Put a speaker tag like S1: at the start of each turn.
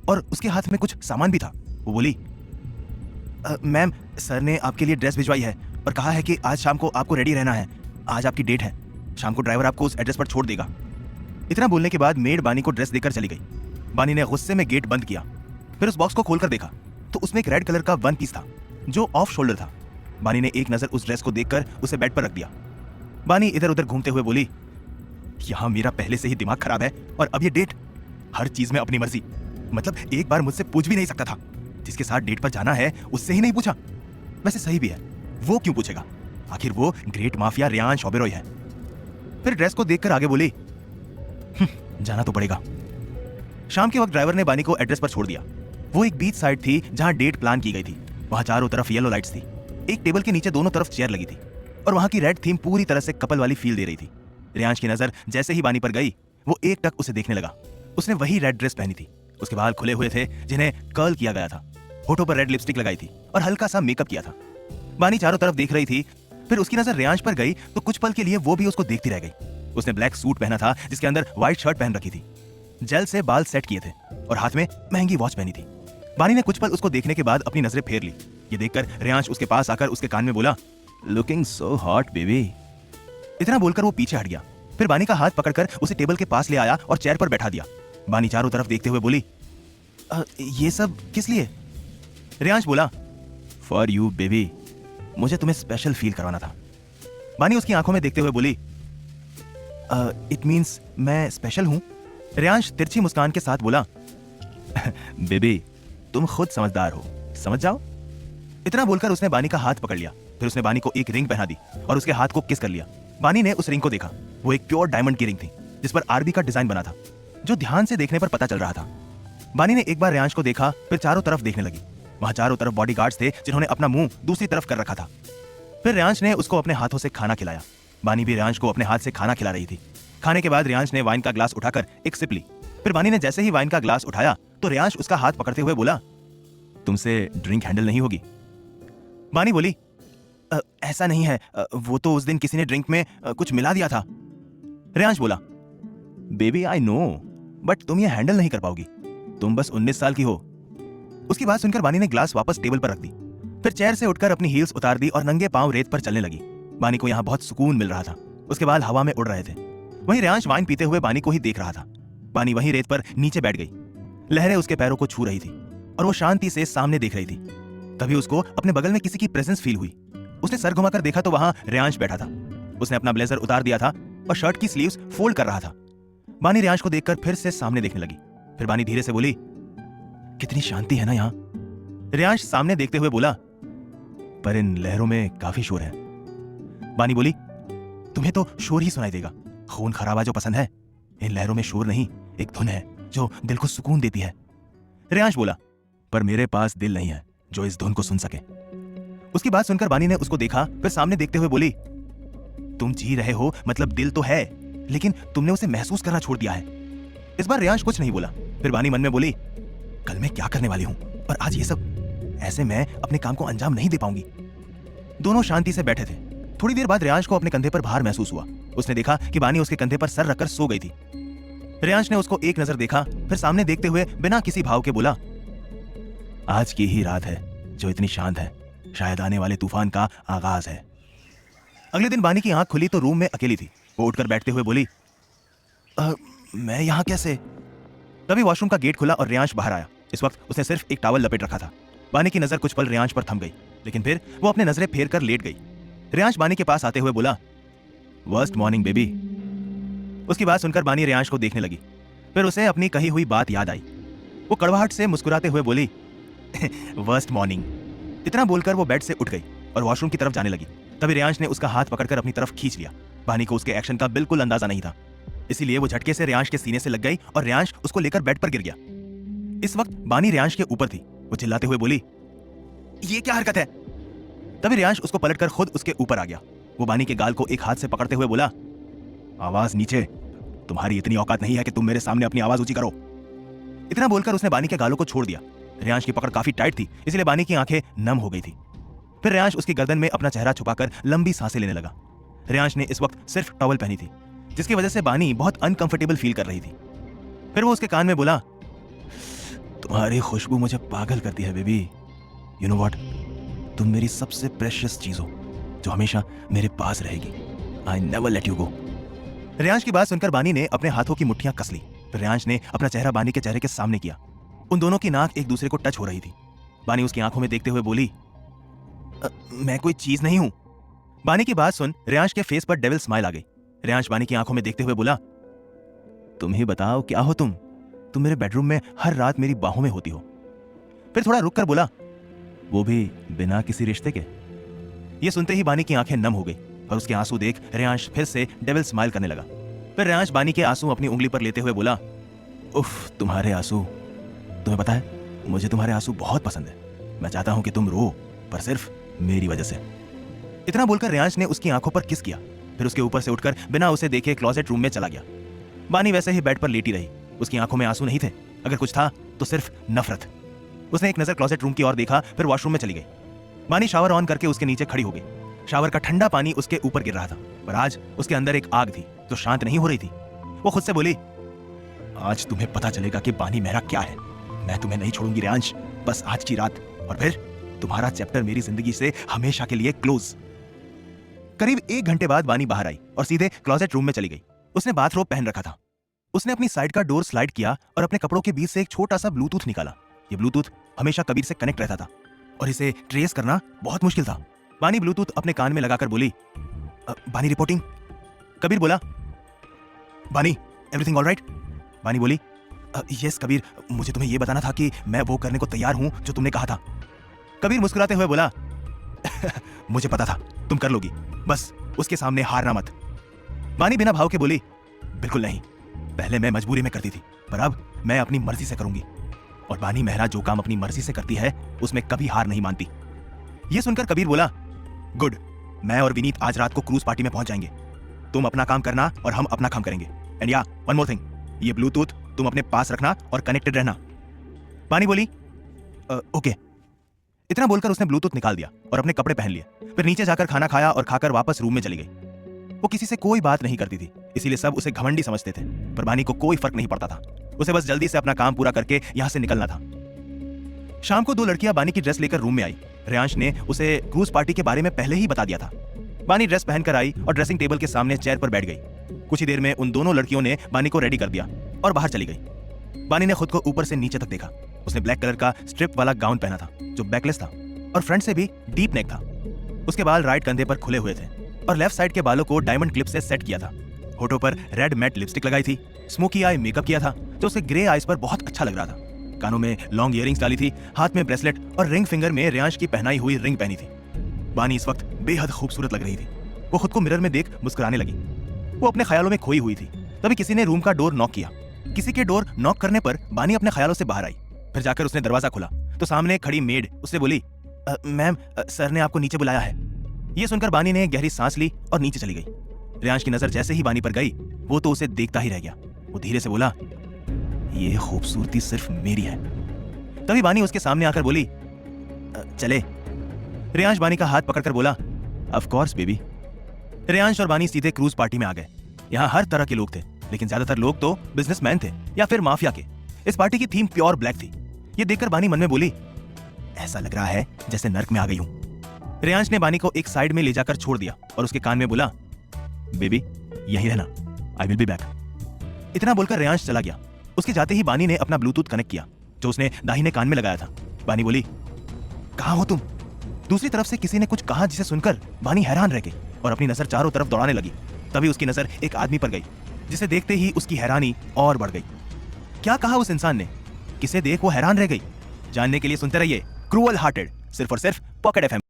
S1: और उसके हाथ में कुछ सामान भी था। वो बोली, मैम, सर ने आपके लिए ड्रेस भिजवाई है और कहा है कि आज शाम को आपको रेडी रहना है। आज आपकी डेट है। शाम को ड्राइवर आपको उस एड्रेस पर छोड़ देगा। इतना बोलने के बाद मेड बानी को ड्रेस देकर चली गई। बानी ने गुस्से में गेट बंद किया। फिर उस बॉक्स को खोलकर देखा तो उसमें एक रेड कलर का वन पीस था जो ऑफ शोल्डर था। बानी ने एक नजर उस ड्रेस को देखकर उसे बेड पर रख दिया। बानी इधर उधर घूमते हुए बोली, यहां मेरा पहले से ही दिमाग खराब है और अब ये डेट। हर चीज में अपनी मर्जी। मतलब एक बार मुझसे पूछ भी नहीं सकता था। जिसके साथ डेट पर जाना है उससे ही नहीं पूछा। वैसे सही भी है, वो क्यों पूछेगा? आखिर वो ग्रेट माफिया रियांश ओबेरॉय है। फिर ड्रेस को देखकर आगे बोली, जाना तो पड़ेगा। शाम के वक्त ड्राइवर ने बानी को एड्रेस पर छोड़ दिया। वो एक बीच साइड थी जहां डेट प्लान की गई थी। वहां चारों तरफ येलो लाइट्स थी। एक टेबल के नीचे दोनों तरफ चेयर लगी थी और वहां की रेड थीम पूरी तरह से कपल वाली फील दे रही थी। रियांश की नजर जैसे ही बानी पर गई वो एक टक उसे देखने लगा। उसने वही रेड ड्रेस पहनी थी। उसके बाल खुले हुए थे जिन्हें कर्ल किया गया था। होठों पर रेड लिपस्टिक लगाई थी और हल्का सा मेकअप किया था। बानी चारों तरफ देख रही थी। फिर उसकी नजर रियांश पर गई तो कुछ पल के लिए वो भी उसको देखती रह गई। उसने ब्लैक सूट पहना था जिसके अंदर व्हाइट शर्ट पहन रखी थी। जेल से बाल सेट किए थे और हाथ में महंगी वॉच पहनी थी। बानी ने कुछ पल उसको देखने के बाद अपनी नजरें फेर ली। ये देखकर रियांश उसके पास आकर उसके कान में बोला, लुकिंग सो हॉट बेबी। इतना बोलकर वो पीछे हट गया। फिर बानी का हाथ पकड़कर उसे टेबल के पास ले आया और चेयर पर बैठा दिया। बानी चारों तरफ देखते हुए बोली, ये सब किस लिए? रियांश बोला, फॉर यू बेबी। मुझे तुम्हें स्पेशल फील करवाना था। बानी उसकी आंखों में देखते हुए बोली, इट मीन्स मैं स्पेशल हूं? रियांश तिरछी मुस्कान के साथ बोला, बेबी तुम खुद समझदार हो, समझ जाओ। इतना बोलकर उसने बानी का हाथ पकड़ लिया। फिर उसने बानी को एक रिंग पहना दी और उसके हाथ को किस कर लिया। बानी ने उस रिंग को देखा। वो एक प्योर डायमंड की रिंग थी जिस पर आरबी का डिजाइन बना था, जो ध्यान से देखने पर पता चल रहा था। बानी ने एक बार रियांश को देखा, फिर चारों तरफ देखने लगी। वहां चारों तरफ बॉडीगार्ड्स थे जिन्होंने अपना मुंह दूसरी तरफ कर रखा था। फिर रियांश ने उसको अपने हाथों से खाना खिलाया। बानी भी रियांश को अपने हाथ से खाना खिला रही थी। खाने के बाद रियांश ने वाइन का ग्लास उठाकर एक सिप ली। फिर बानी ने जैसे ही वाइन का ग्लास उठाया तो रियांश उसका हाथ पकड़ते हुए बोला, तुमसे ड्रिंक हैंडल नहीं होगी? बानी बोली, ऐसा नहीं है, वो तो उस दिन किसी ने ड्रिंक में कुछ मिला दिया था। रियांश बोला, बेबी आई नो, बट तुम ये हैंडल नहीं कर पाओगी। तुम बस 19 साल की हो। उसकी बात सुनकर बानी ने ग्लास वापस टेबल पर रख दी। फिर चेयर से उठकर अपनी हील्स उतार दी और नंगे पांव रेत पर चलने लगी। बानी को यहाँ बहुत सुकून मिल रहा था। उसके बाल हवा में उड़ रहे थे। वहीं रियांश वाइन पीते हुए बानी को ही देख रहा था। बानी वहीं रेत पर नीचे बैठ गई। लहरें उसके पैरों को छू रही थी और वो शांति से सामने देख रही थी। तभी उसको अपने बगल में किसी की प्रेजेंस फील हुई। उसने सर घुमाकर देखा तो वहां रियांश बैठा था। उसने अपना ब्लेजर उतार दिया था और शर्ट की स्लीव्स फोल्ड कर रहा था। बानी रियांश को देखकर फिर से सामने देखने लगी। फिर बानी धीरे से बोली, कितनी शांति है ना यहाँ। रियांश सामने देखते हुए बोला, पर इन लहरों में काफी शोर है। बानी बोली, तुम्हें तो शोर ही सुनाई देगा। खून खराबा जो पसंद है। इन लहरों में शोर नहीं, एक धुन है जो दिल को सुकून देती है। रियांश बोला, पर मेरे पास दिल नहीं है जो इस धुन को सुन सके। उसकी बात सुनकर बानी ने उसको देखा, फिर सामने देखते हुए बोली, तुम जी रहे हो मतलब दिल तो है, लेकिन तुमने उसे महसूस करना छोड़ दिया है। इस बार रियांश कुछ नहीं बोला। फिर बानी मन में बोली, कल मैं क्या करने वाली हूं और आज ये सब। ऐसे मैं अपने काम को अंजाम नहीं दे पाऊंगी। दोनों शांति से बैठे थे। थोड़ी देर बाद रियांश को अपने कंधे पर भार महसूस हुआ। उसने देखा कि बानी उसके कंधे पर सर रखकर सो गई थी। रियांश ने उसको एक नजर देखा, फिर सामने देखते हुए बिना किसी भाव के बोला, आज की ही रात है जो इतनी शांत है। शायद आने वाले तूफान का आगाज है। अगले दिन बानी की आंख खुली तो रूम में अकेली थी। वो उठकर बैठते हुए बोली, मैं यहां कैसे? तभी वॉशरूम का गेट खुला और रियांश बाहर आया। इस वक्त उसने सिर्फ एक टॉवल लपेट रखा था। बानी की नजर कुछ पल रियांश पर थम गई, लेकिन फिर वो अपने नजरें फेर कर लेट गई। रियांश बानी के पास आते हुए बोला, वर्स्ट मॉर्निंग बेबी। उसकी बात सुनकर बानी रियांश को देखने लगी। फिर उसे अपनी कही हुई बात याद आई। वो कड़वाहट से मुस्कुराते हुए बोली, वर्स्ट मॉर्निंग। इतना बोलकर वो बेड से उठ गई और वॉशरूम की तरफ जाने लगी। तभी रियांश ने उसका हाथ पकड़कर अपनी तरफ खींच लिया। बानी को उसके एक्शन का बिल्कुल अंदाजा नहीं था, इसीलिए वो झटके से रियांश के सीने से लग गई और रियांश उसको लेकर बेड पर गिर गया। इस वक्त बानी रियांश के ऊपर थी। वो चिल्लाते हुए बोली, ये क्या हरकत है? तभी रियांश उसको पलटकर खुद उसके ऊपर आ गया। वो बानी के गाल को एक हाथ से पकड़ते हुए बोला, आवाज नीचे। तुम्हारी इतनी औकात नहीं है कि तुम मेरे सामने अपनी आवाज ऊंची करो। इतना बोलकर उसने बानी के गालों को छोड़ दिया। रियांश की पकड़ काफी टाइट थी, इसलिए बानी की आंखें नम हो गई थी। फिर रियांश उसकी गर्दन में अपना चेहरा छुपाकर लंबी सांसें लेने लगा। रियांश ने इस वक्त सिर्फ टॉवल पहनी थी, जिसकी वजह से बानी बहुत अनकंफर्टेबल फील कर रही थी। फिर वो उसके कान में बोला, तुम्हारी खुशबू मुझे पागल करती है बेबी। यू नो व्हाट, तुम मेरी सबसे प्रेशियस चीज हो जो हमेशा मेरे पास रहेगी। I never let you go. Reyansh की बात सुनकर बानी ने अपने हाथों की मुट्ठियां कस ली। फिर रेयांश ने अपना चेहरा बानी के चेहरे के सामने किया। उन दोनों की नाक एक दूसरे को टच हो रही थी। बानी उसकी आंखों में देखते हुए बोली, मैं कोई चीज नहीं हूं। बानी की बात सुन रेयांश के फेस पर डेविल स्माइल आ गई। रेयांश बानी की आंखों में देखते हुए बोला, तुम ही बताओ क्या हो तुम मेरे बेडरूम में हर रात मेरी बाहों में होती हो। फिर थोड़ा रुक कर बोला, वो भी बिना किसी रिश्ते के। ये सुनते ही बानी की आंखें नम हो गई और उसके आंसू देख रेयांश फिर से डेविल स्माइल करने लगा। फिर रेयांश बानी के आंसू अपनी उंगली पर लेते हुए बोला, उफ, तुम्हारे आंसू। तुम्हें पता है मुझे तुम्हारे आंसू बहुत पसंद है। मैं चाहता हूं कि तुम रो, पर सिर्फ मेरी वजह से। इतना बोलकर रेयांश ने उसकी आंखों पर किस किया। फिर उसके ऊपर से उठकर बिना उसे देखे क्लोजेट रूम में चला गया। बानी वैसे ही बेड पर लेटी रही। उसकी आंखों में आंसू नहीं थे, अगर कुछ था तो सिर्फ नफरत। उसने एक नजर क्लोजेट रूम की ओर देखा, फिर वॉशरूम में चली गई। बानी शावर ऑन करके उसके नीचे खड़ी हो गई। शावर का ठंडा पानी उसके ऊपर गिर रहा था, पर आज उसके अंदर एक आग थी जो शांत नहीं हो रही थी। वो खुद से बोली, आज तुम्हें पता चलेगा कि बानी मेरा क्या है। मैं तुम्हें नहीं छोड़ूंगी रेयांश, बस आज की रात, और फिर तुम्हारा चैप्टर मेरी जिंदगी से हमेशा के लिए क्लोज। करीब 1 घंटे बाद बानी बाहर आई और सीधे क्लोजेट रूम में चली गई। उसने बाथरोब पहन रखा था। उसने अपनी साइड का डोर स्लाइड किया और अपने कपड़ों के बीच से एक छोटा सा ब्लूटूथ निकाला। ये ब्लूटूथ हमेशा कबीर से कनेक्ट रहता था और इसे ट्रेस करना बहुत मुश्किल था। बानी ब्लूटूथ अपने कान में लगाकर बोली, बानी रिपोर्टिंग। कबीर बोला, बानी एवरीथिंग ऑलराइट? बानी बोली, यस कबीर, मुझे तुम्हें यह बताना था कि मैं वो करने को तैयार हूं जो तुमने कहा था। कबीर मुस्कुराते हुए बोला, मुझे पता था तुम कर लोगी, बस उसके सामने हारना मत। बानी बिना भाव के बोली, बिल्कुल नहीं, पहले मैं मजबूरी में करती थी, पर अब मैं अपनी मर्जी से करूंगी। और बानी मेहरा जो काम अपनी मर्जी से करती है उसमें कभी हार नहीं मानती। यह सुनकर कबीर बोला, गुड, मैं और विनीत आज रात को क्रूज पार्टी में पहुंच जाएंगे। तुम अपना काम करना और हम अपना काम करेंगे। एंड या वन मोर थिंग, ये ब्लूटूथ तुम अपने पास रखना और कनेक्टेड रहना। बानी बोली, ओके। इतना बोलकर उसने ब्लूटूथ निकाल दिया और अपने कपड़े पहन लिए। फिर नीचे जाकर खाना खाया और खाकर वापस रूम में चली गई। वो किसी से कोई बात नहीं करती थी, इसीलिए सब उसे घमंडी समझते थे, पर बानी को कोई फर्क नहीं पड़ता था। उसे बस जल्दी से अपना काम पूरा करके यहां से निकलना था। शाम को 2 लड़कियां बानी की ड्रेस लेकर रूम में आई। रेयांश ने उसे क्रूज पार्टी के बारे में पहले ही बता दिया था। बानी ड्रेस पहनकर आई और ड्रेसिंग टेबल के सामने चेयर पर बैठ गई। कुछ ही देर में उन दोनों लड़कियों ने बानी को रेडी कर दिया और बाहर चली गई। बानी ने खुद को ऊपर से नीचे तक देखा। उसने ब्लैक कलर का स्ट्रिप वाला गाउन पहना था जो बैकलेस था और फ्रंट से भी डीप नेक था। उसके बाल राइट कंधे पर खुले हुए थे और लेफ्ट साइड के बालों को डायमंड क्लिप से सेट किया था। होठों पर रेड मैट लिपस्टिक लगाई थी। स्मोकी आई मेकअप किया था जो उसे ग्रे आईज पर बहुत अच्छा लग रहा था। कानों में लॉन्ग इयरिंग्स डाली थी, हाथ में ब्रेसलेट और रिंग फिंगर में रेयांश की पहनाई हुई रिंग पहनी थी। बानी इस वक्त बेहद खूबसूरत लग रही थी। वो खुद को मिरर में देख मुस्कुराने लगी। वो अपने ख्यालों में खोई हुई थी। तभी किसी ने रूम का डोर नॉक किया। किसी के डोर नॉक करने पर बानी अपने ख्यालों से बाहर आई। फिर जाकर उसने दरवाजा खोला तो सामने खड़ी मेड उससे बोली, मैम, सर ने आपको नीचे बुलाया है। ये सुनकर बानी ने गहरी सांस ली और नीचे चली गई। रेयांश की नजर जैसे ही बानी पर गई, वो तो उसे देखता ही रह गया। वो धीरे से बोला, ये खूबसूरती सिर्फ मेरी है। तभी बानी उसके सामने आकर बोली, चले। रेयांश बानी का हाथ पकड़कर बोला, ऑफ कोर्स बेबी। रेयांश और बानी सीधे क्रूज पार्टी में आ गए। यहाँ हर तरह के लोग थे, लेकिन ज्यादातर लोग तो बिजनेसमैन थे या फिर माफिया के। इस पार्टी की थीम प्योर ब्लैक थी। ये देखकर बानी मन में बोली, ऐसा लग रहा है जैसे नर्क में आ गई हूं। रेयांश ने बानी को एक साइड में ले जाकर छोड़ दिया और उसके कान में बोला, बेबी यहीं रहना, आई विल बी बैक। इतना बोलकर रेयांश चला गया। उसके जाते ही बानी ने अपना ब्लूटूथ कनेक्ट किया जो उसने दाहिने कान में लगाया था। बानी बोली, कहां हो तुम? दूसरी तरफ से किसी ने कुछ कहा जिसे सुनकर बानी हैरान रह गई और अपनी नजर चारों तरफ दौड़ाने लगी। तभी उसकी नजर एक आदमी पर गई जिसे देखते ही उसकी हैरानी और बढ़ गई। क्या कहा उस इंसान ने? किसे देख वो हैरान रह गई? जानने के लिए सुनते रहिए क्रूअल हार्टेड, सिर्फ और सिर्फ पॉकेट एफएम।